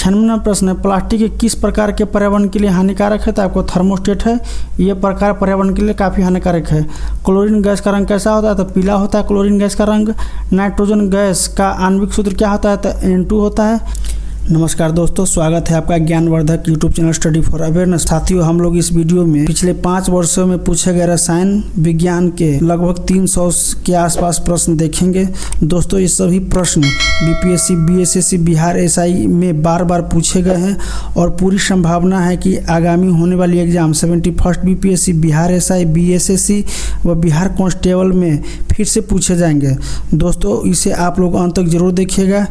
96वां प्रश्न है, प्लास्टिक किस प्रकार के पर्यावरण के लिए हानिकारक है? तो आपको थर्मोस्टेट है, ये प्रकार पर्यावरण के लिए काफ़ी हानिकारक है। क्लोरीन गैस का रंग कैसा होता है? तो पीला होता है क्लोरीन गैस का रंग। नाइट्रोजन गैस का आणविक सूत्र क्या होता है? तो N2 होता है। नमस्कार दोस्तों, स्वागत है आपका ज्ञानवर्धक YouTube channel study for awareness. साथियों, हम लोग इस वीडियो में पिछले 5 वर्षों में पूछे गए रसायन विज्ञान के लगभग 300 के आसपास प्रश्न देखेंगे। दोस्तों, ये सभी प्रश्न बीपीएससी, बीएसएससी, बिहार एसआई में बार बार पूछे गए हैं और पूरी संभावना है कि आगामी होने वाली exam 71 BPSC, Bihar SI, BSSC व बिहार कांस्टेबल में फिर से पूछे जाएंगे। दोस्तों, इसे आप लोग अंत तक जरूर देखिएगा।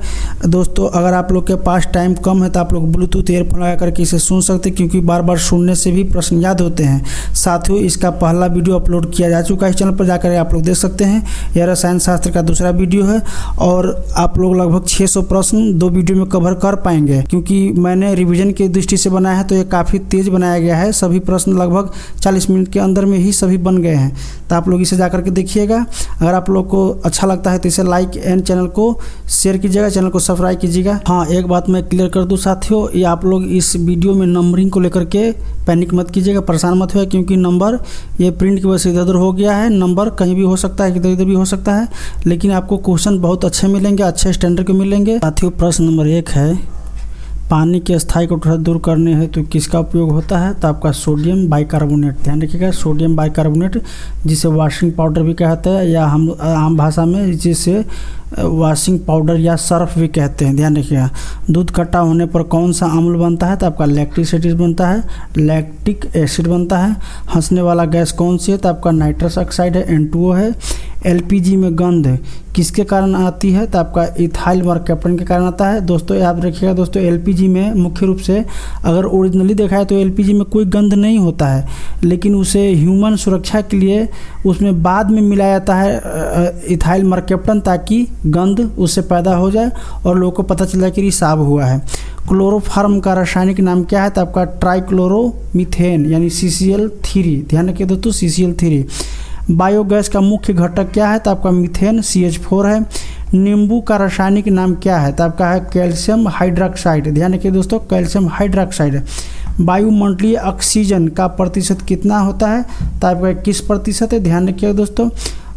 दोस्तों, अगर आप लोग के पास टाइम कम है तो आप लोग ब्लूटूथ ईयरफोन लगा करके इसे सुन सकते हैं, क्योंकि बार बार सुनने से भी प्रश्न याद होते हैं। साथियों, इसका पहला वीडियो अपलोड किया जा चुका है, इस चैनल पर जाकर आप लोग देख सकते हैं। यह रसायन शास्त्र का दूसरा वीडियो है और आप लोग लगभग 600 प्रश्न 2 वीडियो में कवर कर पाएंगे, क्योंकि मैंने रिवीजन की दृष्टि से बनाया है तो ये काफ़ी तेज बनाया गया है। सभी प्रश्न लगभग 40 मिनट के अंदर में ही सभी बन गए हैं, तो आप लोग इसे जाकर के देखिएगा। अगर आप लोग को अच्छा लगता है तो इसे लाइक एंड चैनल को शेयर कीजिएगा, चैनल को सब्सक्राइब कीजिएगा। हाँ, एक बात मैं क्लियर कर दूं साथियों, ये आप लोग इस वीडियो में नंबरिंग को लेकर के पैनिक मत कीजिएगा, परेशान मत हुए, क्योंकि नंबर ये प्रिंट की वजह से इधर उधर हो गया है। नंबर कहीं भी हो सकता है, इधर इधर भी हो सकता है, लेकिन आपको क्वेश्चन बहुत अच्छे मिलेंगे, अच्छे स्टैंडर्ड के मिलेंगे। साथियों, प्रश्न नंबर 1 है, पानी के अस्थायी कठोरता दूर करने हेतु तो किसका उपयोग होता है? तो आपका सोडियम बाइकार्बोनेट। ध्यान रखिएगा, सोडियम बाइकार्बोनेट, जिसे वॉशिंग पाउडर भी कहते हैं या हम आम भाषा में जिसे वॉशिंग पाउडर या सर्फ भी कहते हैं। ध्यान रखिएगा। दूध खट्टा होने पर कौन सा अम्ल बनता है? तो आपका लैक्टिक एसिड बनता है, लैक्टिक एसिड बनता है। हंसने वाला गैस कौन सी है? तो आपका नाइट्रस ऑक्साइड है, N2O है। एलपीजी में गंध किसके कारण आती है? तो आपका इथाइल मरकैप्टन के कारण आता है। दोस्तों, याद रखिएगा दोस्तों, एलपीजी में मुख्य रूप से अगर ओरिजिनली देखा है तो एलपीजी में कोई गंध नहीं होता है, लेकिन उसे ह्यूमन सुरक्षा के लिए उसमें बाद में मिलाया जाता है इथाइल मरकैप्टन, ताकि गंध उससे पैदा हो जाए और लोगों को पता चल जाए कि रिसाव हुआ है। क्लोरोफॉर्म का रासायनिक नाम क्या है? तो आपका ट्राइक्लोरोमीथेन यानी CCl3। ध्यान रखिए दोस्तों, CCl3। बायोगैस का मुख्य घटक क्या है? तो आपका मीथेन CH4 है। नींबू का रासायनिक नाम क्या है? तो आपका है कैल्शियम हाइड्रोक्साइड। ध्यान रखिए दोस्तों, कैल्शियम हाइड्रोक्साइड। वायुमंडलीय ऑक्सीजन का प्रतिशत कितना होता है? तो आपका 21% है। ध्यान रखिएगा दोस्तों।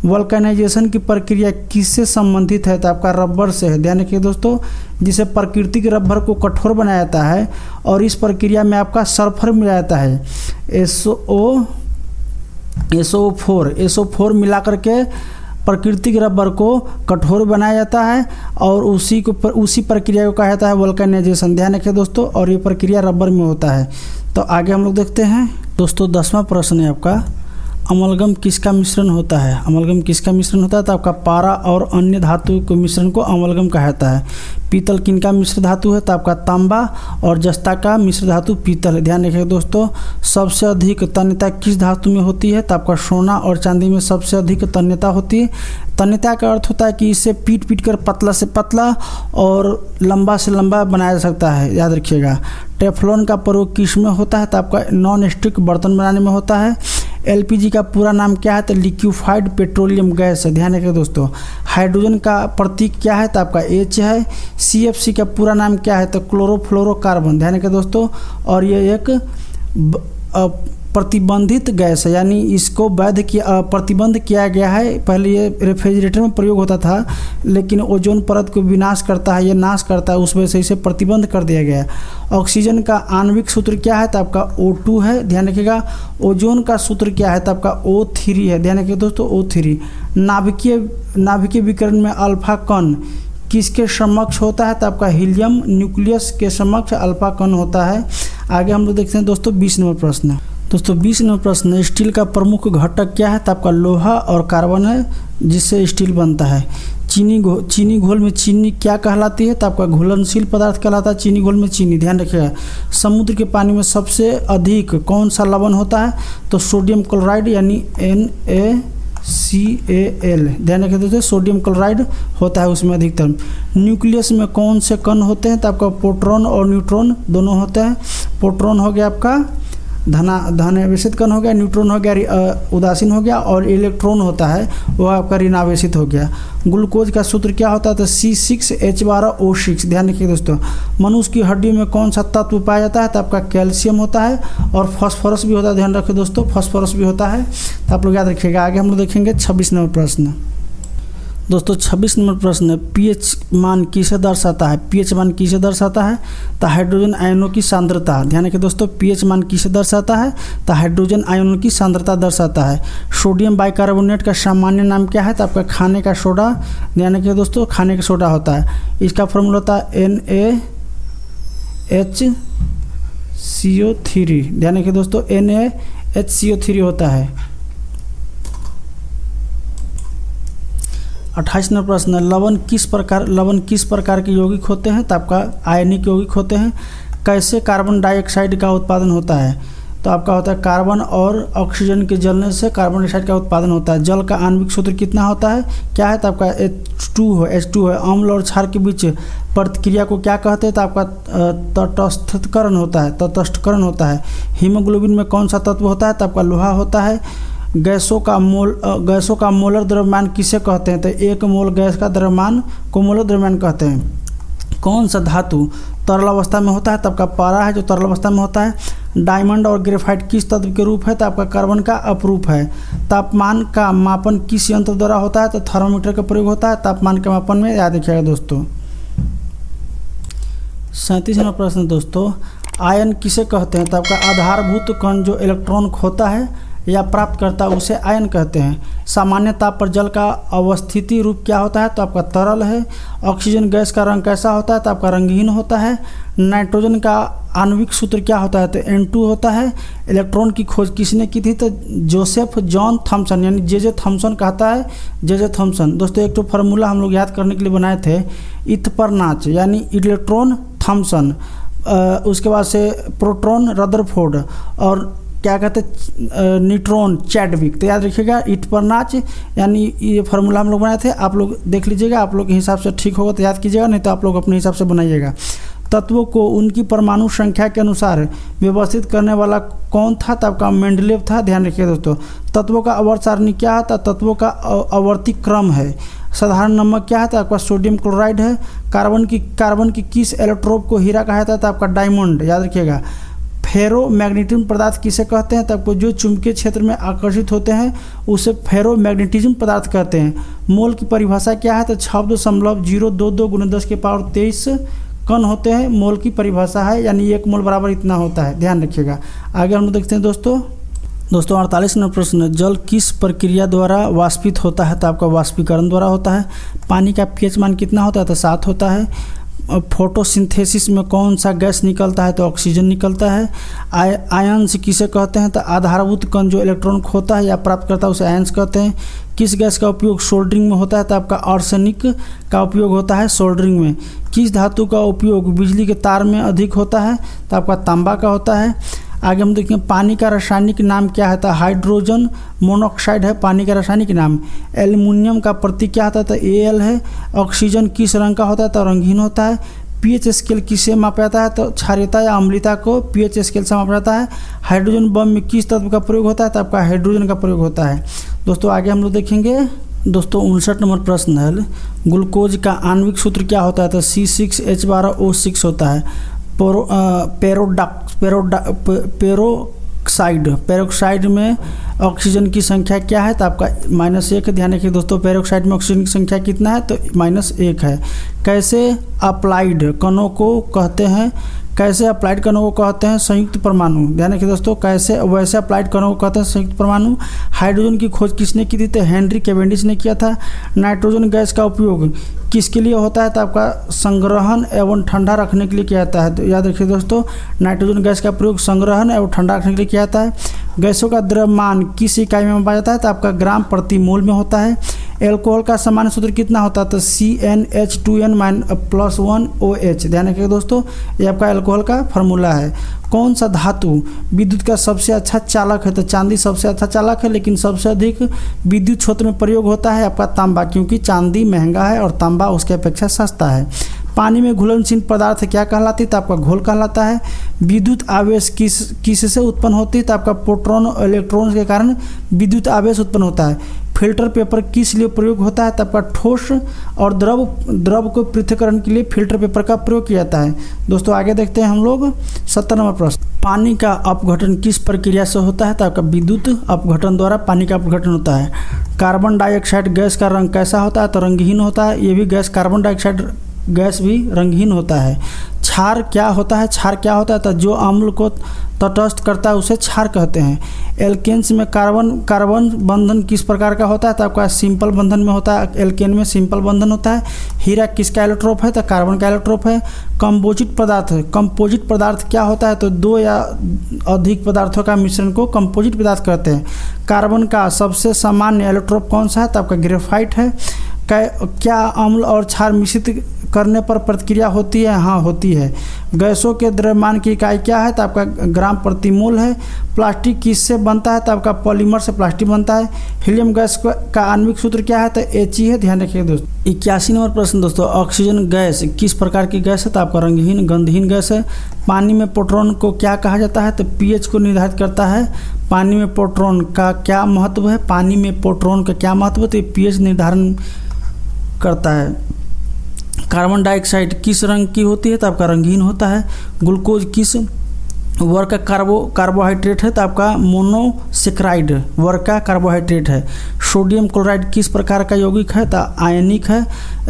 वल्कनाइजेशन की प्रक्रिया किससे संबंधित है? तो आपका रबर से है। ध्यान रखिए दोस्तों, जिसे प्राकृतिक रबर को कठोर बनाया जाता है और इस प्रक्रिया में आपका सल्फर मिलाया जाता है, SO4 मिला करके प्राकृतिक रबर को कठोर बनाया जाता है और उसी प्रक्रिया को कहा जाता है वल्कनाइजेशन। ध्यान रखिए दोस्तों, और ये प्रक्रिया रबर में होता है। तो आगे हम लोग देखते हैं। दोस्तों, 10वां प्रश्न है आपका, अमलगम किसका मिश्रण होता है? अमलगम किसका मिश्रण होता है? तो आपका पारा और अन्य धातु के मिश्रण को अमलगम कहा जाता है। पीतल किनका मिश्र धातु है? तो आपका तांबा, और जस्ता का मिश्र धातु पीतल है। ध्यान रखिएगा दोस्तों, सबसे अधिक तन्यता किस धातु में होती है? तो आपका सोना और चांदी में सबसे अधिक तन्यता होती है। तन्यता का अर्थ होता है कि इसे पीट कर पतला से पतला और लंबा से लंबा बनाया जा सकता है, याद रखिएगा। टेफ्लॉन का प्रयोग किस में होता है? तो आपका नॉन स्टिक बर्तन बनाने में होता है। एलपीजी का पूरा नाम क्या है? तो लिक्विफाइड पेट्रोलियम गैस है। ध्यान रखिए दोस्तों। हाइड्रोजन का प्रतीक क्या है? तो आपका H है। CFC का पूरा नाम क्या है? तो क्लोरोफ्लोरोकार्बन। ध्यान रखिए दोस्तों, और ये एक प्रतिबंधित गैस है, यानी इसको प्रतिबंध किया गया है। पहले ये रेफ्रिजरेटर में प्रयोग होता था, लेकिन ओजोन परत को विनाश करता है, ये नाश करता है, उस वजह से इसे प्रतिबंध कर दिया गया है। ऑक्सीजन का आणविक सूत्र क्या है? तो आपका O2 है। ध्यान रखिएगा। ओजोन का सूत्र क्या है? तो आपका O3 है। ध्यान रखिए दोस्तों, O3। नाभिकीय विकिरण में अल्फा कण किसके समक्ष होता है? तो आपका हीलियम न्यूक्लियस के समक्ष अल्फा कण होता है। आगे हम लोग देखते हैं दोस्तों 20 नंबर प्रश्न। दोस्तों 20 नंबर प्रश्न, स्टील का प्रमुख घटक क्या है? तो आपका लोहा और कार्बन है, जिससे स्टील बनता है। चीनी घोल में चीनी क्या कहलाती है? तो आपका घुलनशील पदार्थ कहलाता है चीनी घोल में चीनी। ध्यान रखिएगा। समुद्र के पानी में सबसे अधिक कौन सा लवण होता है? तो सोडियम क्लोराइड यानी NaCl। ध्यान रखिए दोस्तों, सोडियम क्लोराइड होता है उसमें अधिकतम। न्यूक्लियस में कौन से कण होते हैं? तो आपका प्रोटॉन और न्यूट्रॉन दोनों होते हैं। प्रोटॉन हो गया आपका धनावेशित कण हो गया, न्यूट्रॉन हो गया उदासीन हो गया, और इलेक्ट्रॉन होता है वो आपका ऋणावेशित हो गया। ग्लूकोज का सूत्र क्या होता है? तो C6H12O6। ध्यान रखिए दोस्तों। मनुष्य की हड्डी में कौन सा तत्व पाया जाता है? तो आपका कैल्शियम होता है और फास्फोरस भी होता है। ध्यान रखिए दोस्तों, फास्फोरस भी होता है, तो आप लोग याद रखिएगा। आगे हम लोग देखेंगे 26 नंबर प्रश्न। दोस्तों 26 नंबर प्रश्न, पीएच मान किसे दर्शाता है? पीएच मान किसे दर्शाता है? तो हाइड्रोजन आयनों की सांद्रता। ध्यान रखिए दोस्तों, पीएच मान किसे दर्शाता है? तो हाइड्रोजन आयनों की सांद्रता दर्शाता है। सोडियम बाइकार्बोनेट का सामान्य नाम क्या है? तो आपका खाने का सोडा। ध्यान रखिए दोस्तों, खाने का सोडा होता है। इसका फॉर्मूला होता है NaHCO3। ध्यान रखिए दोस्तों, NaHCO3 होता है। 28 नंबर प्रश्न, लवण किस प्रकार के यौगिक होते हैं? तो आपका आयनिक यौगिक होते हैं। कैसे कार्बन डाइऑक्साइड का उत्पादन होता है? तो आपका होता है कार्बन और ऑक्सीजन के जलने से कार्बन डाइऑक्साइड का उत्पादन होता है। जल का आणविक सूत्र कितना होता है? क्या है? तो आपका H2 है। अम्ल और क्षार के बीच प्रतिक्रिया को क्या कहते हैं? तो आपका तटस्थकरण होता है। हीमोग्लोबिन में कौन सा तत्व होता है? तो आपका लोहा होता है। गैसों का मोलर द्रव्यमान किसे कहते हैं? तो 1 मोल गैस का द्रव्यमान को मोलर द्रव्यमान कहते हैं। कौन सा धातु तरल अवस्था में होता है? तो आपका पारा है जो तरल अवस्था में होता है। डायमंड और ग्रेफाइट किस तत्व के रूप है? तो आपका कार्बन का अपरूप है। तापमान का मापन किस यंत्र द्वारा होता है? तो थर्मोमीटर का प्रयोग होता है तापमान के मापन में। याद रखिएगा दोस्तों। 37 नंबर प्रश्न दोस्तों, आयन किसे कहते हैं? तो आपका आधारभूत कण जो इलेक्ट्रॉन खोता है या प्राप्त करता है उसे आयन कहते हैं। सामान्य ताप पर जल का अवस्थिति रूप क्या होता है? तो आपका तरल है। ऑक्सीजन गैस का रंग कैसा होता है? तो आपका रंगहीन होता है। नाइट्रोजन का आणविक सूत्र क्या होता है? तो N2 होता है। इलेक्ट्रॉन की खोज किसने की थी? तो जोसेफ जॉन थॉमसन, यानी जे थॉमसन कहता है, जे थॉमसन। दोस्तों एक तो फार्मूला हम लोग याद करने के लिए बनाए थे, इथपरनाच यानी इलेक्ट्रॉन थॉमसन, उसके बाद से प्रोटॉन रदरफोर्ड, और क्या कहते हैं न्यूट्रॉन चैडविक। तो याद रखिएगा इथपरनाच यानी ये फार्मूला हम लोग बनाए थे। आप लोग देख लीजिएगा, आप लोग के हिसाब से ठीक होगा तो याद कीजिएगा, नहीं तो आप लोग अपने हिसाब से बनाइएगा। तत्वों को उनकी परमाणु संख्या के अनुसार व्यवस्थित करने वाला कौन था? तो आपका मेंडलेव था। ध्यान रखिए दोस्तों। तत्वों का आवर्त सारणी क्या है? तत्वों का आवर्ती क्रम है। साधारण नमक क्या है? तो आपका सोडियम क्लोराइड है। कार्बन की किस एलोट्रोप को हीरा कहा जाता है? तो आपका डायमंड। याद रखिएगा। फेरोमैग्नेटिज्म पदार्थ किसे कहते हैं? तो आपको जो चुंबकीय क्षेत्र में आकर्षित होते हैं उसे फेरोमैग्नेटिज्म पदार्थ कहते हैं। मोल की परिभाषा क्या है? तो 6.022 × 10⁻23 कण होते हैं। मोल की परिभाषा है, यानी 1 मोल बराबर इतना होता है। ध्यान रखिएगा। आगे हम लोग देखते हैं दोस्तों 48 नंबर प्रश्न, जल किस प्रक्रिया द्वारा वाष्पित होता है? तो आपका वाष्पीकरण द्वारा होता है। पानी का पीएच मान कितना होता है? तो 7 होता है। फोटोसिंथेसिस में कौन सा गैस निकलता है? तो ऑक्सीजन निकलता है। आयन्स किसे कहते हैं? तो आधारभूत कण जो इलेक्ट्रॉन खोता है या प्राप्त करता है उसे आयन्स कहते हैं। किस गैस का उपयोग सोल्डरिंग में होता है? तो आपका आर्सेनिक का उपयोग होता है सोल्डरिंग में। किस धातु का उपयोग बिजली के तार में अधिक होता है? तो आपका तांबा का होता है। आगे हम देखें पानी का रासायनिक नाम क्या है? तो हाइड्रोजन मोनोऑक्साइड है पानी का रासायनिक नाम। एल्युमिनियम का प्रतीक क्या होता है? तो Al है। ऑक्सीजन किस रंग का होता है? तो रंगहीन होता है। पीएच स्केल किसे मापा जाता है? तो क्षारीयता या अम्लता को पीएच स्केल से मापा जाता है। हाइड्रोजन बम में किस तत्व का प्रयोग होता है? तो आपका हाइड्रोजन का प्रयोग होता है। दोस्तों आगे हम लोग देखेंगे दोस्तों 59 नंबर प्रश्न है, ग्लूकोज का आणविक सूत्र क्या होता है? तो C6H12O6 होता है। पेरोक्साइड में ऑक्सीजन की संख्या क्या है? तो आपका -1। ध्यान रखिए दोस्तों, पेरोक्साइड में ऑक्सीजन की संख्या कितना है? तो -1 है। कैसे अप्लाइड कणों को कहते हैं? संयुक्त परमाणु। ध्यान रखिए दोस्तों, वैसे अप्लाइड कणों को कहते हैं संयुक्त परमाणु। हाइड्रोजन की खोज किसने की थी? तो हेनरी कैवेंडिश ने किया था। नाइट्रोजन गैस का उपयोग किसके लिए होता है? तो आपका संग्रहण एवं ठंडा रखने के लिए किया जाता है। तो याद रखिए दोस्तों, नाइट्रोजन गैस का प्रयोग संग्रहण एवं ठंडा रखने के लिए किया जाता है। गैसों का द्रव्यमान किस इकाई में मापा जाता है? तो आपका ग्राम प्रति मोल में होता है। एल्कोहल का सामान्य सूत्र कितना होता है? तो CnH2n+1OH। ध्यान रखिएगा दोस्तों, ये आपका एल्कोहल का फार्मूला है। कौन सा धातु विद्युत का सबसे अच्छा चालक है? तो चांदी सबसे अच्छा चालक है, लेकिन सबसे अधिक विद्युत क्षेत्र में प्रयोग होता है आपका तांबा, क्योंकि चांदी महंगा है और तांबा उसके अपेक्षा सस्ता है। पानी में घुलनशील पदार्थ क्या कहलाती है? तो आपका घोल कहलाता है। विद्युत आवेश किससे उत्पन्न होती है? तो आपका प्रोटॉन और इलेक्ट्रॉन के कारण विद्युत आवेश उत्पन्न होता है। फिल्टर पेपर किस लिए प्रयोग होता है? तो आपका ठोस और द्रव को पृथक्करण के लिए फिल्टर पेपर का प्रयोग किया जाता है। दोस्तों आगे देखते हैं हम लोग 70 नंबर प्रश्न। पानी का अपघटन किस प्रक्रिया से होता है? तो आपका विद्युत अपघटन द्वारा पानी का अपघटन होता है। कार्बन डाइऑक्साइड गैस का रंग कैसा होता है? तो रंगहीन होता है। ये भी गैस कार्बन डाइऑक्साइड गैस भी रंगहीन होता है। क्षार क्या होता है? क्षार क्या होता है? तो जो अम्ल को तटस्थ करता है उसे क्षार कहते हैं। एल्केन्स में कार्बन बंधन किस प्रकार का होता है? तो आपका सिंपल बंधन में होता है। एल्केन में सिंपल बंधन होता है। हीरा किसका एलोट्रोप है? तो कार्बन का एलोट्रोप है। कंपोजिट पदार्थ क्या होता है? तो दो या अधिक पदार्थों का मिश्रण को कंपोजिट पदार्थ कहते हैं। कार्बन का सबसे सामान्य एलोट्रोप कौन सा है? तो आपका ग्रेफाइट है। क्या अम्ल और क्षार मिश्रित करने पर प्रतिक्रिया होती है? हाँ, होती है। गैसों के द्रव्यमान की इकाई क्या है? तो आपका ग्राम प्रति मोल है। प्लास्टिक किससे बनता है? तो आपका पॉलीमर से प्लास्टिक बनता है। हीलियम गैस का आणविक सूत्र क्या है? तो He है। ध्यान रखिएगा दोस्तों। 81 नंबर प्रश्न दोस्तों, ऑक्सीजन गैस किस प्रकार की गैस है? तो आपका रंगहीन गंधहीन गैस है। पानी में प्रोटॉन को क्या कहा जाता है? तो pH को निर्धारित करता है। पानी में प्रोटॉन का क्या महत्व है? पानी में प्रोटॉन का क्या महत्व है? तो pH निर्धारण करता है। कार्बन डाइऑक्साइड किस रंग की होती है? तो आपका रंगहीन होता है। ग्लूकोज किस वर्ग का कार्बोहाइड्रेट है? तो आपका मोनोसेक्राइड वर्ग का कार्बोहाइड्रेट है। सोडियम क्लोराइड किस प्रकार का यौगिक है? तो आयनिक है।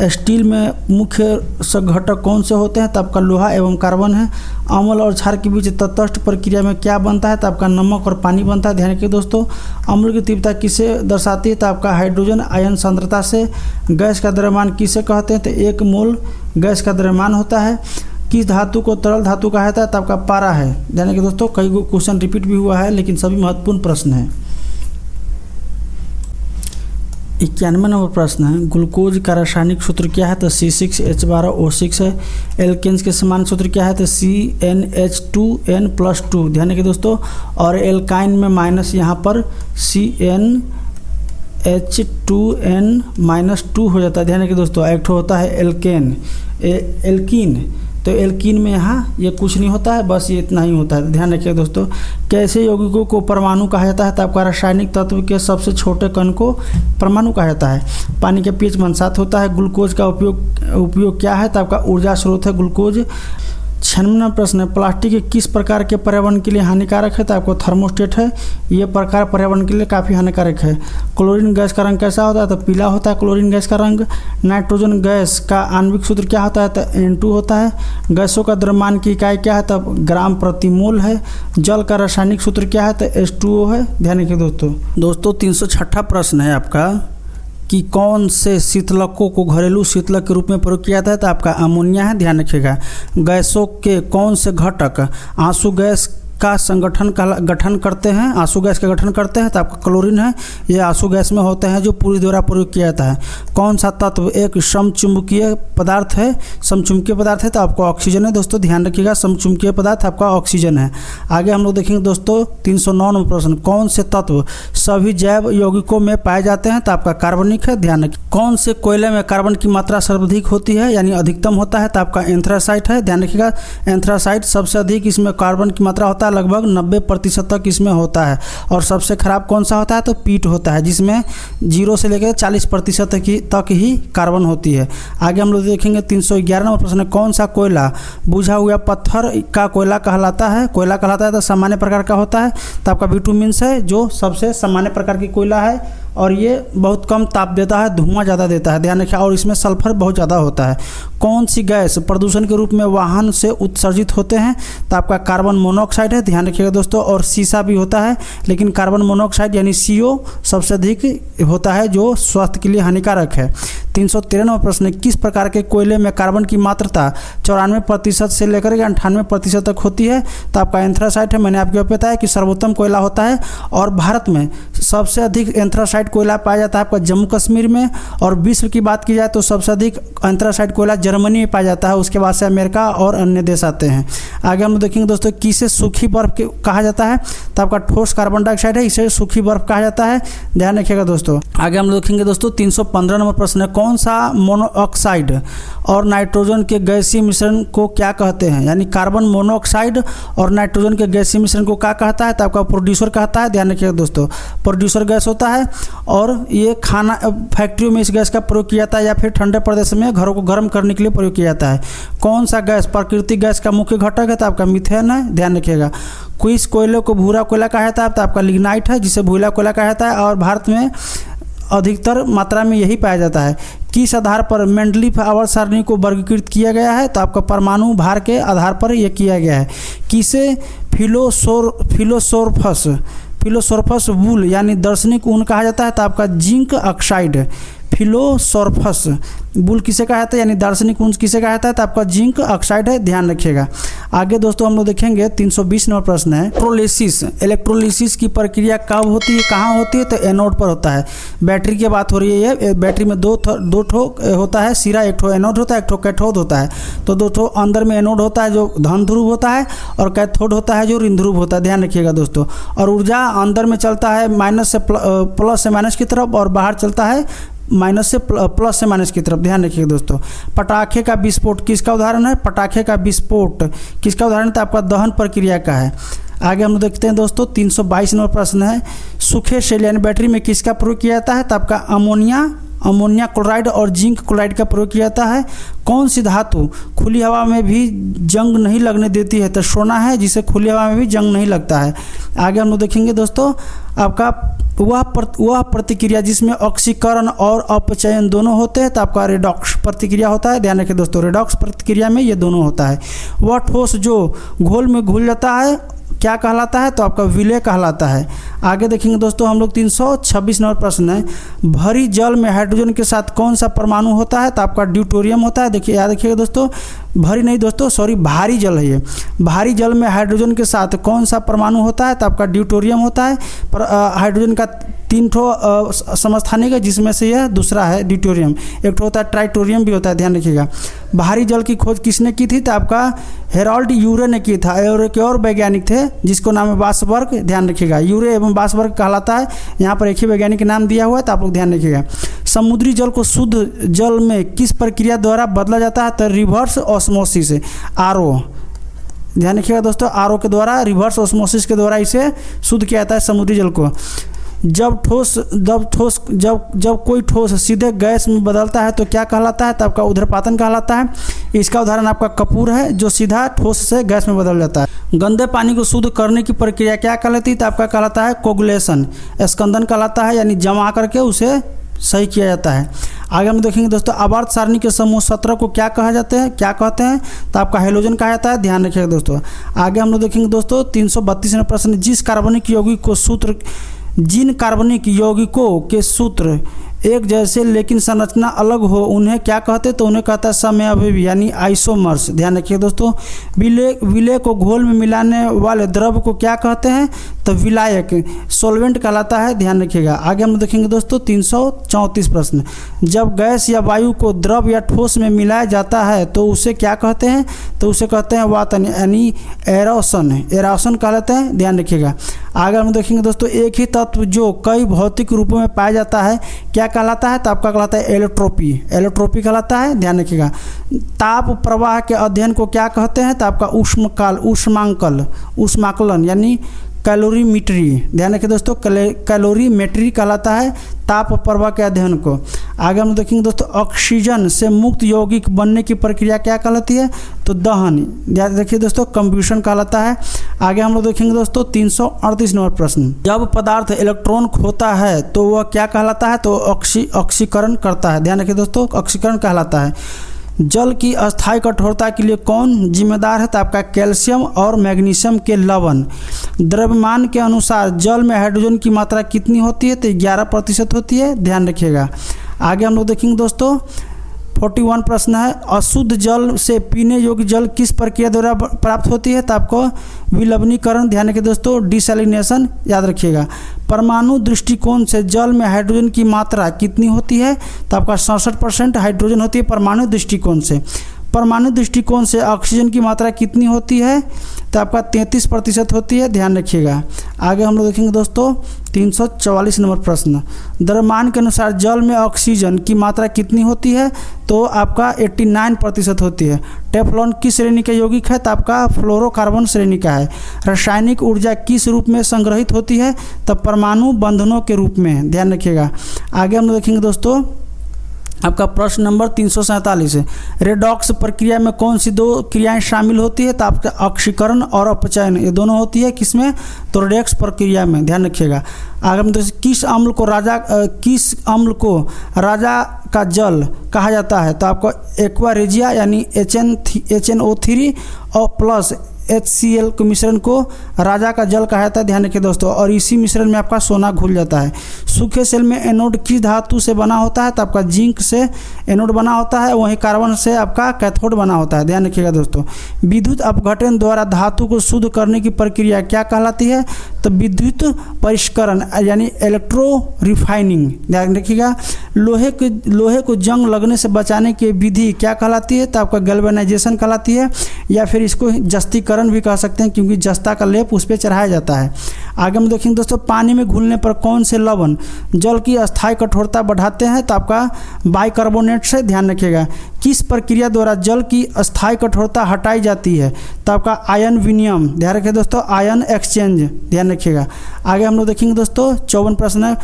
स्टील में मुख्य घटक कौन से होते हैं? तो आपका लोहा एवं कार्बन है। अम्ल और क्षार के बीच तटस्थ प्रक्रिया में क्या बनता है? तो आपका नमक और पानी बनता है। ध्यान रखिए दोस्तों। अम्ल की तीव्रता किसे दर्शाती है? तो आपका हाइड्रोजन आयन सांद्रता से। गैस का द्रव्यमान किसे कहते हैं? तो 1 मोल गैस का द्रव्यमान होता है। किस धातु को तरल धातु कहा जाता है? तो आपका पारा है। ध्यान रखिए दोस्तों, कई क्वेश्चन रिपीट भी हुआ है लेकिन सभी महत्वपूर्ण प्रश्न हैं। 91 नंबर प्रश्न है, ग्लूकोज का रासायनिक सूत्र क्या है? तो C6H12O6 है। एल्केन्स के समान सूत्र क्या है? तो CnH2n+2। ध्यान रखिए दोस्तों। और एल्काइन में माइनस यहाँ पर CnH2n-2 हो जाता है। ध्यान रखिए दोस्तों। एक होता है एल्कीन, तो एल्कीन में यहाँ ये कुछ नहीं होता है, बस ये इतना ही होता है। ध्यान रखिए दोस्तों। कैसे यौगिकों को परमाणु कहा जाता है? तो आपका रासायनिक तत्व के सबसे छोटे कण को परमाणु कहा जाता है। पानी का pH 7 होता है। ग्लूकोज का उपयोग क्या है? तो आपका ऊर्जा स्रोत है ग्लूकोज। 96 प्रश्न है, प्लास्टिक किस प्रकार के पर्यावरण के लिए हानिकारक है? तो आपको थर्मोस्टेट है। ये प्रकार पर्यावरण के लिए काफ़ी हानिकारक है। क्लोरीन गैस का रंग कैसा होता है? तो पीला होता है क्लोरीन गैस का रंग। नाइट्रोजन गैस का आणविक सूत्र क्या होता है? तो N2 होता है। गैसों का द्रव्यमान की इकाई क्या है? तो ग्राम प्रति मोल है। जल का रासायनिक सूत्र क्या है? तो H2O है। ध्यान रखिए दोस्तों 306 प्रश्न है आपका कि कौन से शीतलकों को घरेलू शीतलक के रूप में प्रयोग किया जाता है? तो आपका अमोनिया है। ध्यान रखिएगा। गैसों के कौन से घटक आंसू गैस का गठन करते हैं? आंसू गैस का गठन करते हैं। तो आपका क्लोरीन है। ये आंसू गैस में होते हैं जो पूरी द्वारा प्रयोग किया जाता है। कौन सा तत्व एक समचुंबकीय पदार्थ है? समचुंबकीय पदार्थ है तो आपका ऑक्सीजन है। दोस्तों ध्यान रखिएगा, समचुंबकीय पदार्थ आपका ऑक्सीजन है। आगे हम लोग देखेंगे दोस्तों 309 नंबर प्रश्न, कौन से तत्व सभी जैव यौगिकों में पाए जाते हैं? तो आपका कार्बनिक है। ध्यान रखिए। कौन से कोयले में कार्बन की मात्रा सर्वाधिक होती है यानी अधिकतम होता है? तो आपका एंथ्रासाइट है। ध्यान रखिएगा। एंथ्रासाइट सबसे अधिक इसमें कार्बन की मात्रा होता है, लगभग 90% तक इसमें होता है। और सबसे खराब कौन सा होता है? तो पीट होता है, जिसमें 0 से लेकर 40% तक ही कार्बन होती है। आगे हम लोग देखेंगे 311 नंबर प्रश्न, कौन सा कोयला बुझा हुआ पत्थर का कोयला कहलाता है? कोयला कहलाता है तो सामान्य प्रकार का होता है। तो आपका बिटुमिन्स है जो सबसे सामान्य प्रकार की कोयला है और ये बहुत कम ताप देता है, धुआं ज़्यादा देता है। ध्यान रखिए। और इसमें सल्फर बहुत ज़्यादा होता है। कौन सी गैस प्रदूषण के रूप में वाहन से उत्सर्जित होते हैं? तो आपका कार्बन मोनोऑक्साइड है। ध्यान रखिएगा दोस्तों। और सीसा भी होता है, लेकिन कार्बन मोनोऑक्साइड यानी CO सबसे अधिक होता है जो स्वास्थ्य के लिए हानिकारक है। 313 नंबर प्रश्न, किस प्रकार के कोयले में कार्बन की मात्रा 94% से लेकर 98% तक होती है? तो आपका एंथ्रासाइट है। मैंने आपको बताया कि सर्वोत्तम कोयला होता है। और भारत में सबसे अधिक एंथ्रासाइट कोयला पाया जाता है आपका जम्मू कश्मीर में। और विश्व की बात की जाए तो सबसे अधिक एंथ्रासाइट कोयला जर्मनी में पाया जाता है। उसके बाद से अमेरिका और अन्य देश आते हैं। आगे हम लोग देखेंगे दोस्तों किसे सूखी बर्फ कहा जाता है, तो आपका ठोस कार्बन डाइऑक्साइड है, इसे सूखी बर्फ कहा जाता है, ध्यान रखिएगा दोस्तों। आगे हम लोग देखेंगे दोस्तों 315 नंबर प्रश्न है, कौन सा मोनोऑक्साइड और नाइट्रोजन के गैसीय मिश्रण को क्या कहते हैं, यानी कार्बन मोनोऑक्साइड और नाइट्रोजन के गैसीय मिश्रण को क्या कहता है, तो आपका प्रोड्यूसर कहता है, ध्यान रखिएगा दोस्तों। प्रोड्यूसर गैस होता है और ये खाना फैक्ट्रियों में इस गैस का प्रयोग किया जाता है या फिर ठंडे प्रदेश में घरों को गर्म करने के लिए प्रयोग किया जाता है। कौन सा गैस प्राकृतिक गैस का मुख्य घटक है, तो आपका मीथेन है, ध्यान रखिएगा। किस कोयले को भूरा कोयला कहा जाता है, तो आपका लिग्नाइट है, जिसे भूरा कोयला कहा जाता है और भारत में अधिकतर मात्रा में यही पाया जाता है। किस आधार पर मेंडलीफ आवर्त सारणी को वर्गीकृत किया गया है, तो आपका परमाणु भार के आधार पर यह किया गया है। किसे फिलोसोरफस वूल यानी दर्शनिक ऊन कहा जाता है, तो आपका जिंक ऑक्साइड। फिलोसोरफस वूल किसे कहा जाता है, यानी दार्शनिक ऊन किसे कहा जाता है, तो आपका जिंक ऑक्साइड है, ध्यान रखिएगा। आगे दोस्तों हम लोग देखेंगे 320 नंबर प्रश्न है, इलेक्ट्रोलिसिस की प्रक्रिया कब होती है, कहाँ होती है, तो एनोड पर होता है। बैटरी की बात हो रही है, बैटरी में दो ठो होता है सिरा, एक ठो एनोड होता है, एक ठो कैथोड होता है। तो दो ठो अंदर में एनोड होता है जो धन ध्रुव होता है और कैथोड होता है जो ऋण ध्रुव होता है, ध्यान रखिएगा दोस्तों। और ऊर्जा अंदर में चलता है प्लस से माइनस की तरफ और बाहर चलता है माइनस से प्लस से माइनस की तरफ, ध्यान रखिएगा दोस्तों। पटाखे का विस्फोट किसका उदाहरण है, पटाखे का विस्फोट किसका उदाहरण है, तो आपका दहन प्रक्रिया का है। आगे हम लोग देखते हैं दोस्तों 322 नंबर प्रश्न है, सूखे सेल यानी बैटरी में किसका प्रयोग किया जाता है, तो आपका अमोनिया क्लोराइड और जिंक क्लोराइड का प्रयोग किया जाता है। कौन सी धातु खुली हवा में भी जंग नहीं लगने देती है, तो सोना है, जिसे खुली हवा में भी जंग नहीं लगता है। आगे हम लोग देखेंगे दोस्तों आपका वह प्रतिक्रिया जिसमें ऑक्सीकरण और अपचयन दोनों होते हैं, तो आपका रेडॉक्स प्रतिक्रिया होता है, ध्यान रखिए दोस्तों। रेडॉक्स प्रतिक्रिया में ये दोनों होता है। वह ठोस जो घोल में घुल जाता है क्या कहलाता है, तो आपका विलय कहलाता है। आगे देखेंगे दोस्तों हम लोग 326 नंबर प्रश्न है, भरी जल में हाइड्रोजन के साथ कौन सा परमाणु होता है, तो आपका ड्यूटेरियम होता है। देखिए याद रखिएगा दोस्तों, भरी नहीं दोस्तों, सॉरी, भारी जल है ये। भारी जल में हाइड्रोजन के साथ कौन सा परमाणु होता है, तो आपका ड्यूटेरियम होता है। पर हाइड्रोजन का 3 ठो समस्थानिक है, जिसमें से यह दूसरा है ड्यूटेरियम। एक ठो होता है ट्राइटोरियम भी होता है, ध्यान रखिएगा। भारी जल की खोज किसने की थी, तो आपका हेरोल्ड यूरे ने की था और एक और वैज्ञानिक थे जिसको नाम है वासबर्ग, ध्यान रखिएगा। यूरे एवं वासबर्ग कहलाता है, यहाँ पर एक ही वैज्ञानिक का नाम दिया हुआ है, तो आप लोग ध्यान रखिएगा। समुद्री जल को शुद्ध जल में किस प्रक्रिया द्वारा बदला जाता है, तो रिवर्स ऑस्मोसिस, RO, ध्यान रखिएगा दोस्तों। RO के द्वारा, रिवर्स ऑस्मोसिस के द्वारा इसे शुद्ध किया जाता है समुद्री जल को। जब कोई ठोस सीधे गैस में बदलता है तो क्या कहलाता है, तो आपका ऊर्ध्वपातन कहलाता है। इसका उदाहरण आपका कपूर है जो सीधा ठोस से गैस में बदल जाता है। गंदे पानी को शुद्ध करने की प्रक्रिया क्या कहलाती है, तो आपका कहलाता है कोगुलेशन, स्कंदन कहलाता है, यानी जमा करके उसे सही किया जाता है। आगे हम देखेंगे दोस्तों आवर्त सारणी के समूह 17 को क्या कहते हैं, तो आपका हेलोजन कहा जाता है, ध्यान रखिएगा दोस्तों। आगे हम लोग देखेंगे दोस्तों 332 नंबर प्रश्न, जिन कार्बनिक यौगिकों के सूत्र एक जैसे लेकिन संरचना अलग हो उन्हें क्या कहते हैं, तो उन्हें कहता है समयावयवी यानी आइसोमर्स, ध्यान रखिए दोस्तों। विलय को घोल में मिलाने वाले द्रव को क्या कहते हैं, तो विलायक, सोलवेंट कहलाता है, ध्यान रखिएगा। आगे हम देखेंगे दोस्तों 334 प्रश्न, जब गैस या वायु को द्रव या ठोस में मिलाया जाता है तो उसे क्या कहते हैं, तो उसे कहते हैं वातन यानी एरोसन कहलाते हैं, ध्यान रखिएगा। आगे हम देखेंगे दोस्तों एक ही तत्व जो कई भौतिक रूपों में पाया जाता है क्या कहलाता है, तो आपका कहलाता है एलोट्रोपी कहलाता है, ध्यान रखिएगा। ताप प्रवाह के अध्ययन को क्या कहते हैं, तो आपका ऊष्माकलन यानी कैलोरीमीट्री, ध्यान रखिए दोस्तों, कैलोरीमेट्री कहलाता है ताप प्रवाह के अध्ययन को। आगे हम देखेंगे दोस्तों ऑक्सीजन से मुक्त यौगिक बनने की प्रक्रिया क्या कहलाती है, तो दहन, ध्यान रखिए दोस्तों, कंब्यूशन कहलाता है। आगे हम लोग देखेंगे दोस्तों 338 नंबर प्रश्न, जब पदार्थ इलेक्ट्रॉन खोता है तो वह क्या कहलाता है, तो ऑक्सीकरण करता है, ध्यान रखिए दोस्तों, ऑक्सीकरण कहलाता है। जल की अस्थायी कठोरता के लिए कौन जिम्मेदार है, तो आपका कैल्शियम और मैग्नीशियम के लवण। द्रव्यमान के अनुसार जल में हाइड्रोजन की मात्रा कितनी होती है, तो 11% होती है, ध्यान रखिएगा। आगे हम लोग देखेंगे दोस्तों 41 प्रश्न है, अशुद्ध जल से पीने योग्य जल किस प्रक्रिया द्वारा प्राप्त होती है, तो आपको विलवनीकरण, ध्यान रखिए दोस्तों, डिसैलिनेशन, याद रखिएगा। परमाणु दृष्टिकोण से जल में हाइड्रोजन की मात्रा कितनी होती है, तो आपका 67% हाइड्रोजन होती है परमाणु दृष्टिकोण से। परमाणु दृष्टिकोण से ऑक्सीजन की मात्रा कितनी होती है? तो आपका 33% होती है, ध्यान रखिएगा। आगे हम लोग देखेंगे दोस्तों 344 नंबर प्रश्न। द्रव्यमान के अनुसार जल में ऑक्सीजन की मात्रा कितनी होती है? तो आपका 89% होती है। टेफ्लॉन किस श्रेणी के यौगिक है? तो आपका फ्लोरोकार्बन श्रेणी का है। रासायनिक ऊर्जा किस रूप में संग्रहित होती है? तो परमाणु बंधनों के रूप में, ध्यान रखिएगा। आगे हम लोग देखेंगे दोस्तों आपका प्रश्न नंबर 347 है। रेडॉक्स प्रक्रिया में कौन सी 2 क्रियाएं शामिल होती है? तो आपका ऑक्सीकरण और अपचयन, ये दोनों होती है किसमें? तो रेडॉक्स प्रक्रिया में, ध्यान रखिएगा। आगे हम दोस्तों किस अम्ल को राजा का जल कहा जाता है? तो आपको एक्वा रेजिया यानी HNO3 और प्लस HCl के मिश्रण को राजा का जल कहा जाता है, ध्यान रखिए दोस्तों। और इसी मिश्रण में आपका सोना घुल जाता है। सूखे सेल में एनोड किस धातु से बना होता है? तो आपका जिंक से एनोड बना होता है, वहीं कार्बन से आपका कैथोड बना होता है, ध्यान रखिएगा दोस्तों। विद्युत अपघटन द्वारा धातु को शुद्ध करने की प्रक्रिया क्या कहलाती है? तो विद्युत परिष्करण यानी इलेक्ट्रो रिफाइनिंग, ध्यान रखिएगा। लोहे को जंग लगने से बचाने की विधि क्या कहलाती है? तो आपका गैल्वेनाइजेशन कहलाती है, या फिर इसको जस्तीकरण भी कह सकते हैं, क्योंकि जस्ता का लेप उस पर चढ़ाया जाता है। आगे हम देखेंगे दोस्तों पानी में घुलने पर कौन से लवण जल की अस्थायी कठोरता बढ़ाते हैं? तो आपका बाइकार्बोनेट से, ध्यान रखिएगा। किस प्रक्रिया द्वारा जल की अस्थायी कठोरता हटाई जाती है? तो आपका आयन विनिमय, ध्यान रखिए दोस्तों, आयन एक्सचेंज, ध्यान रखिएगा। आगे हम लोग देखेंगे दोस्तों 54 प्रश्न है।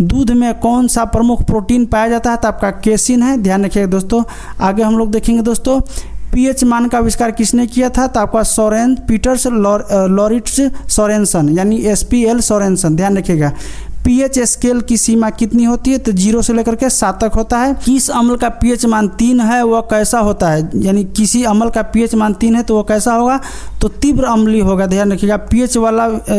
दूध में कौन सा प्रमुख प्रोटीन पाया जाता है? तो आपका केसिन है, ध्यान रखिएगा दोस्तों। आगे हम लोग देखेंगे दोस्तों पीएच मान का आविष्कार किसने किया था? तो आपका सोरेन पीटर्स लॉरिट्ज सोरेनसन यानी SPL सोरेनसन, ध्यान रखिएगा। पीएच स्केल की सीमा कितनी होती है? तो 0 से लेकर के 7 तक होता है। किस अम्ल का पीएच मान 3 है वह कैसा होता है? यानी किसी अम्ल का पीएच मान 3 है तो वह कैसा होगा? तो तीव्र अम्लीय होगा, ध्यान रखिएगा।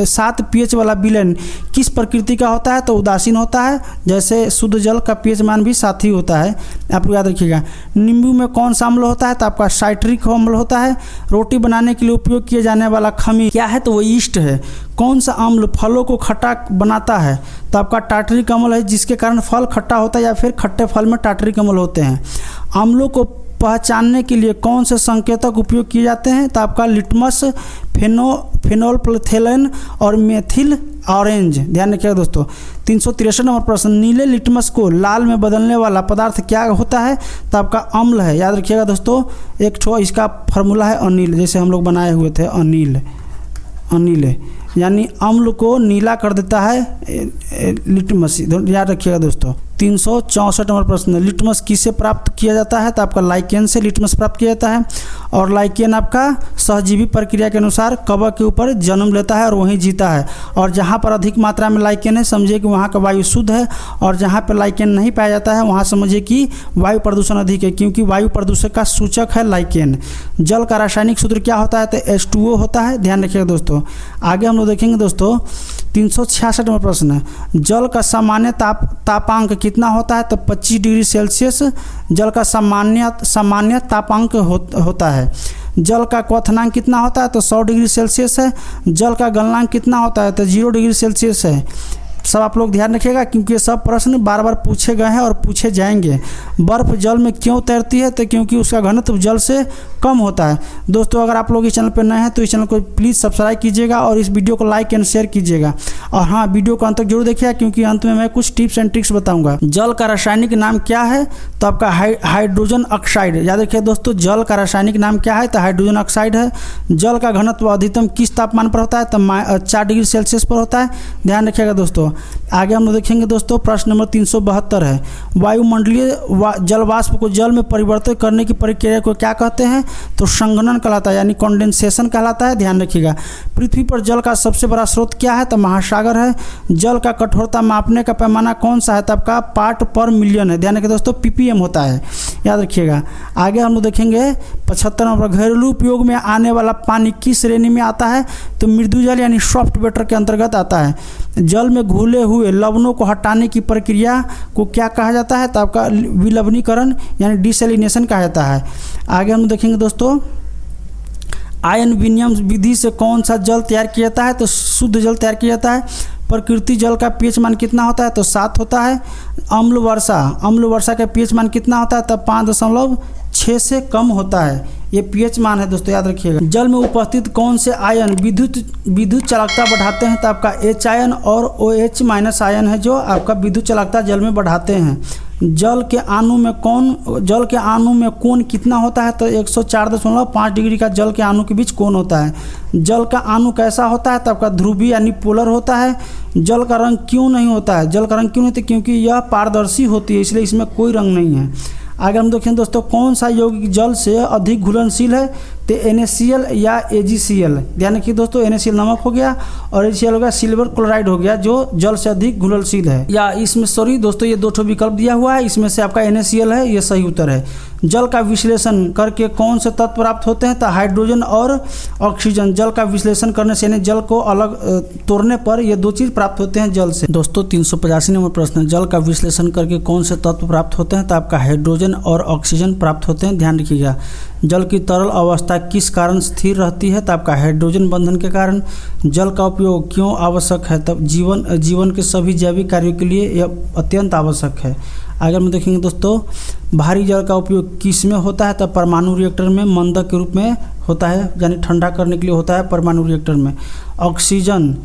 7 पीएच वाला विलयन किस प्रकृति का होता है? तो उदासीन होता है, जैसे शुद्ध जल का पीएच मान भी 7 ही होता है, आप लोग याद रखिएगा। नींबू में कौन सा अम्ल होता है? तो आपका साइट्रिक अम्ल होता है। रोटी बनाने के लिए उपयोग किए जाने वाला खमीर क्या है? तो वो ईस्ट है। कौन सा अम्ल फलों को खट्टा बनाता है? तो आपका टार्टरिक अम्ल है, जिसके कारण फल खट्टा होता है, या फिर खट्टे फल में टार्टरिक अम्ल होते हैं। अम्लों को पहचानने के लिए कौन से संकेतक उपयोग किए जाते हैं? तो आपका लिटमस, फेनोल्फथेलेन और मेथिल ऑरेंज, ध्यान रखिएगा दोस्तों। 363 नंबर प्रश्न। नीले लिटमस को लाल में बदलने वाला पदार्थ क्या होता है? तो आपका अम्ल है, याद रखिएगा दोस्तों। एक ठो इसका फार्मूला है अनिल, जैसे हम लोग बनाए हुए थे अनिल यानी अम्ल को नीला कर देता है लिटमस, याद रखिएगा दोस्तों। 364 नंबर प्रश्न। लिटमस किससे प्राप्त किया जाता है? तो आपका लाइकेन से लिटमस प्राप्त किया जाता है। और लाइकेन आपका सहजीवी प्रक्रिया के अनुसार कवक के ऊपर जन्म लेता है और वहीं जीता है। और जहाँ पर अधिक मात्रा में लाइकेन है समझिए कि वहाँ का वायु शुद्ध है, और जहाँ पर लाइकेन नहीं पाया जाता है वहाँ समझिए कि वायु प्रदूषण अधिक है, क्योंकि वायु प्रदूषण का सूचक है लाइकेन। जल का रासायनिक सूत्र क्या होता है? तो H2O होता है, ध्यान रखिएगा दोस्तों। आगे हम लोग देखेंगे दोस्तों 366 नंबर प्रश्न है। जल का सामान्य तापांक कितना होता है? तो 25 डिग्री सेल्सियस जल का सामान्य तापांक होता है। जल का क्वथनांक कितना होता है? तो 100 डिग्री सेल्सियस है। जल का गलनांक कितना होता है? तो 0 डिग्री सेल्सियस है। सब आप लोग ध्यान रखिएगा, क्योंकि ये सब प्रश्न बार बार पूछे गए हैं और पूछे जाएंगे। बर्फ़ जल में क्यों तैरती है? तो क्योंकि उसका घनत्व जल से कम होता है। दोस्तों अगर आप लोग इस चैनल पर नए हैं तो इस चैनल को प्लीज़ सब्सक्राइब कीजिएगा और इस वीडियो को लाइक एंड शेयर कीजिएगा। और हाँ, वीडियो को अंत तक जरूर देखिएगा, क्योंकि अंत में मैं कुछ टिप्स एंड ट्रिक्स बताऊँगा। जल का रासायनिक नाम क्या है? तो आपका हाइड्रोजन ऑक्साइड, याद रखिए दोस्तों। जल का रासायनिक नाम क्या है? तो हाइड्रोजन ऑक्साइड है। जल का घनत्व अधिकतम किस तापमान पर होता है? तो 4 डिग्री सेल्सियस पर होता है, ध्यान रखिएगा दोस्तों। आगे हम लोग देखेंगे दोस्तों प्रश्न नंबर 372 है। वायुमंडलीय जल वाष्प को जल में परिवर्तित करने की प्रक्रिया को क्या कहते हैं? तो संघनन कहलाता है, यानी कंडेंसेशन कहलाता है, ध्यान रखिएगा। पृथ्वी पर जल का सबसे बड़ा स्रोत क्या है? तो महासागर है। जल का कठोरता मापने का पैमाना कौन सा है? तो आपका पार्ट पर मिलियन है, ध्यान रखिए दोस्तों, ppm होता है, याद रखिएगा। आगे हम लोग देखेंगे 75 नंबर। घरेलू उपयोग में आने वाला पानी किस श्रेणी में आता है? तो मृदु जल यानी सॉफ्ट वाटर के अंतर्गत आता है। जल में घुले हुए लवणों को हटाने की प्रक्रिया को क्या कहा जाता है? तो आपका विलवनीकरण यानी डिसैलिनेशन कहा जाता है। आगे हम देखेंगे दोस्तों आयन विनिमय विधि से कौन सा जल तैयार किया जाता है? तो शुद्ध जल तैयार किया जाता है। प्रकृति जल का पीएच मान कितना होता है? तो 7 होता है। अम्ल वर्षा का पीएच मान कितना होता है? तो 5.6 6 से कम होता है। ये pH मान है दोस्तों, याद रखिएगा। जल में उपस्थित कौन से आयन विद्युत चालकता बढ़ाते हैं? तो आपका H आयन और OH माइनस आयन है जो आपका विद्युत चालकता जल में बढ़ाते हैं। जल के अणु में कोण कितना होता है? तो 104.5 डिग्री का जल के अणु के बीच कोण होता है। जल का अणु कैसा होता है? तो आपका ध्रुवीय यानी पोलर होता है। जल का रंग क्यों नहीं होता है? जल का रंग क्यों नहीं होता? क्योंकि यह पारदर्शी होती है, इसलिए इसमें कोई रंग नहीं है। आगे हम देखें दोस्तों, कौन सा यौगिक जल से अधिक घुलनशील है? तो NaCl या AgCl। ध्यान रखिए दोस्तों, NaCl नमक हो गया और AgCl हो गया सिल्वर क्लोराइड हो गया, जो जल से अधिक घुलनशील है। या इसमें सॉरी दोस्तों, ये 2 विकल्प दिया हुआ है, इसमें से आपका NaCl है, ये सही उत्तर है। जल का विश्लेषण करके कौन से तत्व प्राप्त होते हैं? तो हाइड्रोजन और ऑक्सीजन। जल का विश्लेषण करने से यानी जल को अलग तोड़ने पर ये 2 चीज़ प्राप्त होते हैं जल से। दोस्तों 385 नंबर प्रश्न, जल का विश्लेषण करके कौन से तत्व प्राप्त होते हैं? तो आपका हाइड्रोजन और ऑक्सीजन प्राप्त होते हैं। ध्यान रखिएगा। जल की तरल अवस्था किस कारण स्थिर रहती है? तो आपका हाइड्रोजन बंधन के कारण। जल का उपयोग क्यों आवश्यक है? तब जीवन के सभी जैविक कार्यों के लिए यह अत्यंत आवश्यक है। आगे हम देखेंगे दोस्तों, भारी जल का उपयोग किस में होता है? तो परमाणु रिएक्टर में मंदक के रूप में होता है, यानी ठंडा करने के लिए होता है परमाणु रिएक्टर में। ऑक्सीजन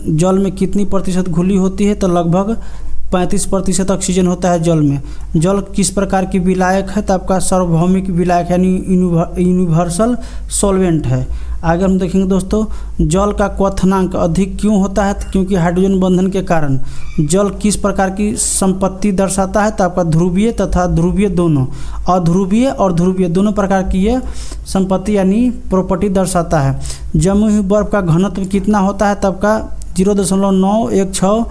जल में कितनी प्रतिशत घुली होती है? तो लगभग 35% ऑक्सीजन होता है जल में। जल किस प्रकार की विलायक है? तो आपका सार्वभौमिक विलायक यानी यूनिवर्सल सॉल्वेंट है। आगे हम देखेंगे दोस्तों, जल का क्वथनांक अधिक क्यों होता है? क्योंकि हाइड्रोजन बंधन के कारण। जल किस प्रकार की संपत्ति दर्शाता है? तो आपका ध्रुवीय तथा ध्रुवीय दोनों, अध्रुवीय और ध्रुवीय दोनों प्रकार की ये संपत्ति यानी प्रॉपर्टी दर्शाता है। जमी हुई बर्फ का घनत्व कितना होता है? तब का 0.916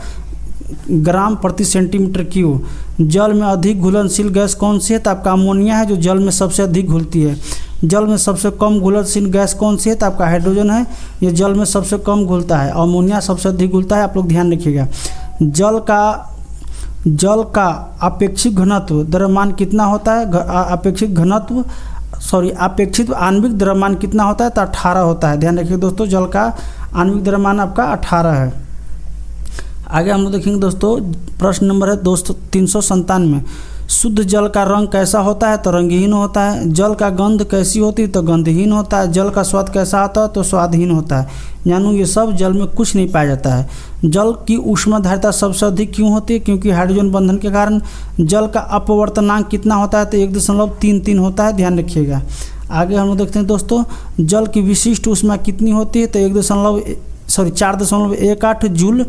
ग्राम प्रति सेंटीमीटर क्यूब। जल में अधिक घुलनशील गैस कौन सी है? तो आपका अमोनिया है, जो जल में सबसे अधिक घुलती है। जल में सबसे कम घुलनशील गैस कौन सी है? तो आपका हाइड्रोजन है, ये जल में सबसे कम घुलता है। अमोनिया सबसे अधिक घुलता है, आप लोग ध्यान रखिएगा। जल का अपेक्षित घनत्व द्रव्यमान कितना होता है? अपेक्षित आणविक द्रव्यमान कितना होता है? तो 18 होता है। ध्यान रखिए दोस्तों, जल का आणविक द्रव्यमान आपका 18 है। आगे हम लोग देखेंगे दोस्तों, प्रश्न नंबर है दोस्तों 397। शुद्ध जल का रंग कैसा होता है? तो रंगहीन होता है। जल का गंध कैसी होती है? तो गंधहीन होता है। जल का स्वाद कैसा होता है? तो स्वादहीन होता है। यानी ये सब जल में कुछ नहीं पाया जाता है। जल की ऊष्माधारिता सबसे अधिक क्यों होती है? क्योंकि हाइड्रोजन बंधन के कारण। जल का अपवर्तनांक कितना होता है? तो 1.33 होता है। ध्यान रखिएगा। आगे हम लोग देखते हैं दोस्तों, जल की विशिष्ट ऊष्मा कितनी होती है? तो 4.18 जूल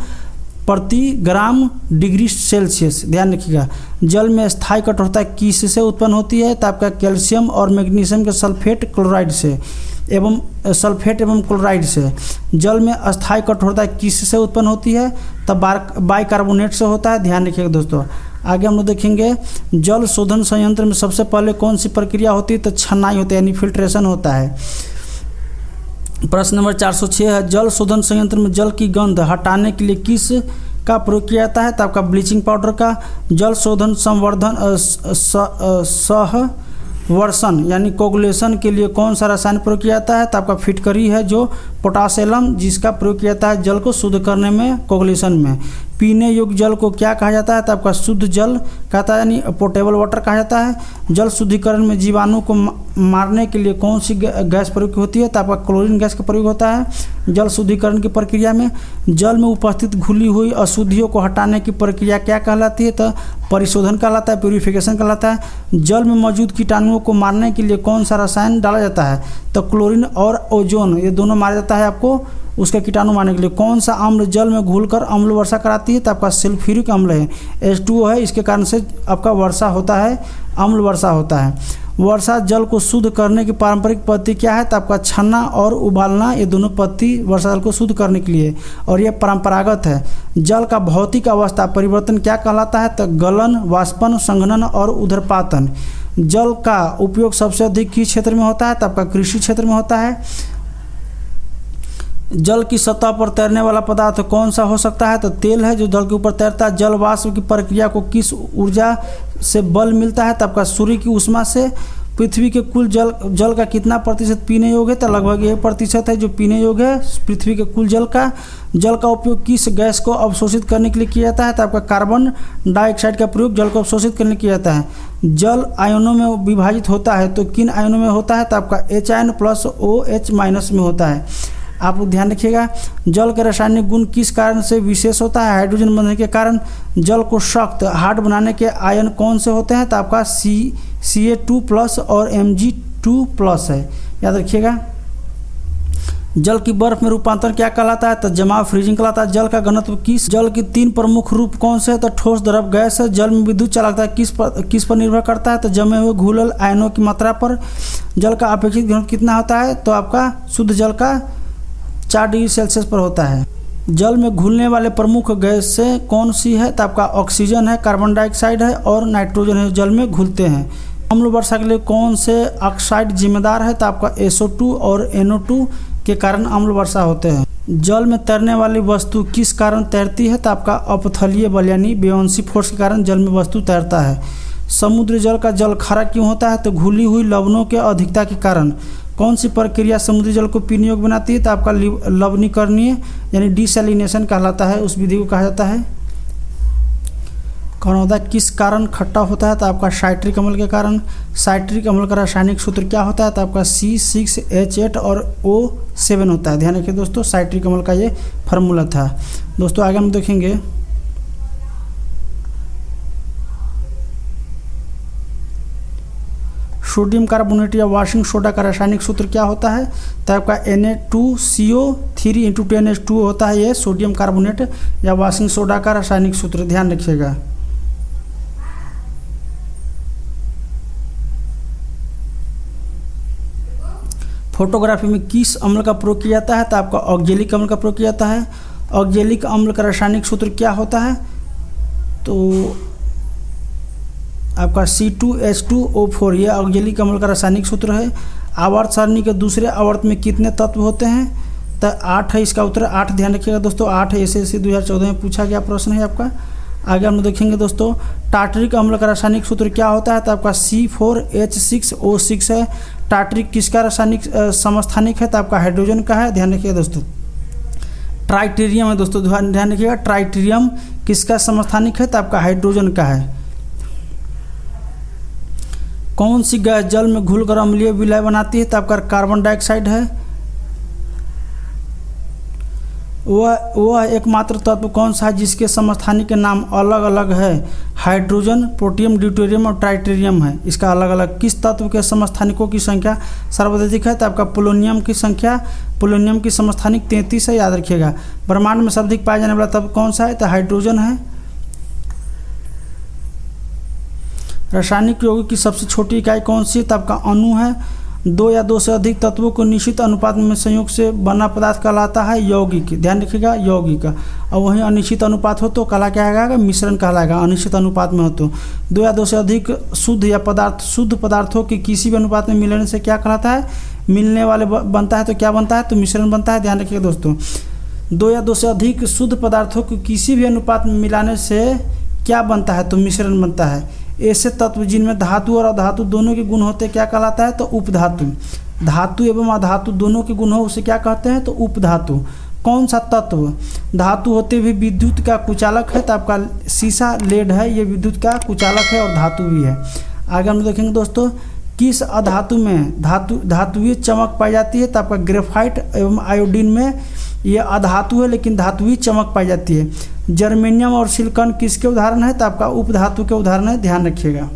प्रति ग्राम डिग्री सेल्सियस। ध्यान रखिएगा। जल में स्थायी कठोरता किससे उत्पन्न होती है? तो आपका कैल्शियम और मैग्नीशियम के सल्फेट एवं क्लोराइड से। जल में अस्थायी कठोरता किससे उत्पन्न होती है? तब बाइकार्बोनेट से होता है। ध्यान रखिएगा दोस्तों। आगे हम लोग देखेंगे, जल शोधन संयंत्र में सबसे पहले कौन सी प्रक्रिया होती है? तो छनाई होती है, यानी फिल्ट्रेशन होता है। प्रश्न नंबर 406 है, जल शोधन संयंत्र में जल की गंध हटाने के लिए किस का प्रयोग किया जाता है? तो आपका ब्लीचिंग पाउडर का। जल शोधन संवर्धन सहवर्षण यानी कोगुलेशन के लिए कौन सा रसायन प्रयोग किया जाता है? तो आपका फिटकरी है, जो पोटासियम, जिसका प्रयोग किया जाता है जल को शुद्ध करने में, कोगुलेशन में। पीने योग्य जल को क्या कहा जाता है? तो आपका शुद्ध जल कहता है, यानी पोर्टेबल वाटर कहा जाता है। जल शुद्धिकरण में जीवाणु को मारने के लिए कौन सी गैस प्रयोग होती है? तो आपका क्लोरीन गैस का प्रयोग होता है जल शुद्धिकरण की प्रक्रिया में। जल में उपस्थित घुली हुई अशुद्धियों को हटाने की प्रक्रिया क्या कहलाती है? तो परिशोधन कहलाता है, प्यूरिफिकेशन कहलाता है। जल में मौजूद कीटाणुओं को मारने के लिए कौन सा रसायन डाला जाता है? तो क्लोरीन और ओजोन, ये दोनों मारा जाता है आपको उसके कीटाणु मारने के लिए। कौन सा अम्ल जल में घुलकर अम्ल वर्षा कराती है? तो आपका सल्फ्यूरिक अम्ल है, H2O है, इसके कारण से आपका वर्षा होता है, अम्ल वर्षा होता है। वर्षा जल को शुद्ध करने की पारंपरिक पद्धति क्या है? तो आपका छन्ना और उबालना, ये दोनों पद्धति वर्षा जल को शुद्ध करने के लिए, और ये परंपरागत है। जल का भौतिक अवस्था परिवर्तन क्या कहलाता है? तो गलन, वाष्पन, संघनन और उदरपातन। जल का उपयोग सबसे अधिक किस क्षेत्र में होता है? तो आपका कृषि क्षेत्र में होता है। जल की सतह पर तैरने वाला पदार्थ कौन सा हो सकता है? तो तेल है, जो जल के ऊपर तैरता है। जल वाष्प की प्रक्रिया को किस ऊर्जा से बल मिलता है? तो आपका सूर्य की ऊष्मा से। पृथ्वी के कुल जल का कितना प्रतिशत पीने योग्य है, तो लगभग 1% है जो पीने योग्य है पृथ्वी के कुल जल का उपयोग किस गैस को अवशोषित करने के लिए किया जाता है, तो आपका कार्बन डाइऑक्साइड का प्रयोग जल को अवशोषित करने के लिए किया जाता है। जल आयनों में विभाजित होता है तो किन आयनों में होता है, तो आपका H प्लस OH माइनस में होता है। आप लोग ध्यान रखिएगा। जल के रासायनिक गुण किस कारण से विशेष होता है, हाइड्रोजन बनने के कारण। जल को सख्त हार्ड बनाने के आयन कौन से होते हैं, तो आपका Ca2 प्लस और Mg2 प्लस है, याद रखिएगा। जल की बर्फ में रूपांतरण क्या कहलाता है, तो जमाव फ्रीजिंग कहलाता है। जल का घनत्व किस, जल के 3 प्रमुख रूप कौन से है, तो ठोस द्रव गैस है। जल में विद्युत चालकता है किस पर निर्भर करता है, तो जमे हुए घुलल आयनों की मात्रा पर। जल का अपेक्षित घनत्व कितना होता है, तो आपका शुद्ध जल का 4 डिग्री सेल्सियस पर होता है। जल में घुलने वाले प्रमुख गैस से कौन सी है, तो आपका ऑक्सीजन है, कार्बन डाइऑक्साइड है और नाइट्रोजन है, जल में घुलते हैं। अम्ल वर्षा के लिए कौन से ऑक्साइड जिम्मेदार है, तो आपका SO2 और NO2 के कारण अम्ल वर्षा होते हैं। जल में तैरने वाली वस्तु किस कारण तैरती है, तो आपका अपथलीय बल यानी बेयोंसी फोर्स के कारण जल में वस्तु तैरता है। समुद्री जल का जल खारा क्यों होता है, तो घुली हुई लवणों के अधिकता के कारण। कौन सी प्रक्रिया समुद्री जल को पीने योग्य बनाती है, तो आपका लवणीकरणीय यानी डिसैलिनेशन कहलाता है, उस विधि को कहा जाता है। कौन होता है किस कारण खट्टा होता है, तो आपका साइट्रिक अम्ल के कारण। साइट्रिक अम्ल का रासायनिक सूत्र क्या होता है, तो आपका C6H8 और O7 होता है। ध्यान रखिए दोस्तों, साइट्रिक अम्ल का ये फार्मूला था। दोस्तों आगे हम देखेंगे सोडियम कार्बोनेट या वॉशिंग सोडा का रासायनिक सूत्र क्या होता है, तो आपका Na2CO3 × 10H2 होता है। ये सोडियम कार्बोनेट या वॉशिंग सोडा का रासायनिक सूत्र, ध्यान रखिएगा। फोटोग्राफी में किस अम्ल का प्रयोग किया जाता है, तो आपका ऑक्जेलिक अम्ल का प्रयोग किया जाता है। ऑक्जेलिक अम्ल का रासायनिक सूत्र क्या होता है, तो आपका C2H2O4, यह ऑक्जेलिक अम्ल का रासायनिक सूत्र है। आवर्त सारणी के दूसरे आवर्त में कितने तत्व होते हैं, तो 8 है इसका उत्तर, 8। ध्यान रखिएगा दोस्तों, 8 SSC 2014 में पूछा गया प्रश्न है आपका। आगे हम देखेंगे दोस्तों टार्टरिक अम्ल का रासायनिक सूत्र क्या होता है, तो आपका C4H6O6 है। टार्टरिक किसका रासायनिक समस्थानिक है, तो आपका हाइड्रोजन का है। ध्यान रखिएगा दोस्तों। ट्राइटेरियम है दोस्तों, ध्यान रखिएगा, ट्राइटेरियम किसका समस्थानिक है, तो आपका हाइड्रोजन का है। कौन सी गैस जल में घुलकर अम्लीय विलय बनाती है, तो आपका कार्बन डाइऑक्साइड है। वह एकमात्र तत्व कौन सा है जिसके समस्थानिक के नाम अलग अलग है, हाइड्रोजन, प्रोटियम, ड्यूटेरियम और ट्राइटेरियम है, इसका अलग अलग। किस तत्व के समस्थानिकों की संख्या सर्वाधिक है, तो आपका पोलोनियम की संख्या, पोलोनियम की समस्थानिक 33 है, याद रखिएगा। ब्रह्मांड में सर्वाधिक पाया जाने वाला तत्व कौन सा है, तो हाइड्रोजन है। रासायनिक यौगिक की सबसे छोटी इकाई कौन सी है, तो आपका अणु है। 2 या 2 से अधिक तत्वों को निश्चित अनुपात में संयोग से बना पदार्थ कहलाता है यौगिक। ध्यान रखिएगा, यौगिक। और वहीं अनिश्चित अनुपात हो तो कला क्या आएगा, मिश्रण कहलाएगा। अनिश्चित अनुपात में हो तो 2 या 2 से अधिक शुद्ध पदार्थों की किसी भी अनुपात में मिलने से क्या कहलाता है, मिलने वाले बनता है, तो क्या बनता है, तो मिश्रण बनता है। ध्यान रखिएगा दोस्तों, 2 या 2 से अधिक शुद्ध पदार्थों को किसी भी अनुपात में मिलाने से क्या बनता है, तो मिश्रण बनता है। ऐसे तत्व जिनमें धातु और अधातु दोनों के गुण होते हैं क्या कहलाता है, तो उपधातु। धातु एवं अधातु दोनों के गुण हो उसे क्या कहते हैं, तो उपधातु। कौन सा तत्व धातु होते हुए विद्युत का कुचालक है, तो आपका सीसा लेड है, ये विद्युत का कुचालक है और धातु भी है। आगे हम देखेंगे दोस्तों किस अधातु में धातुई चमक पाई जाती है, तो आपका ग्रेफाइट एवं आयोडीन में ये अधातु है लेकिन धातुई चमक पाई जाती है। जर्मेनियम और सिलिकॉन किसके उदाहरण है, तो आपका उपधातु के उदाहरण है। ध्यान रखिएगा।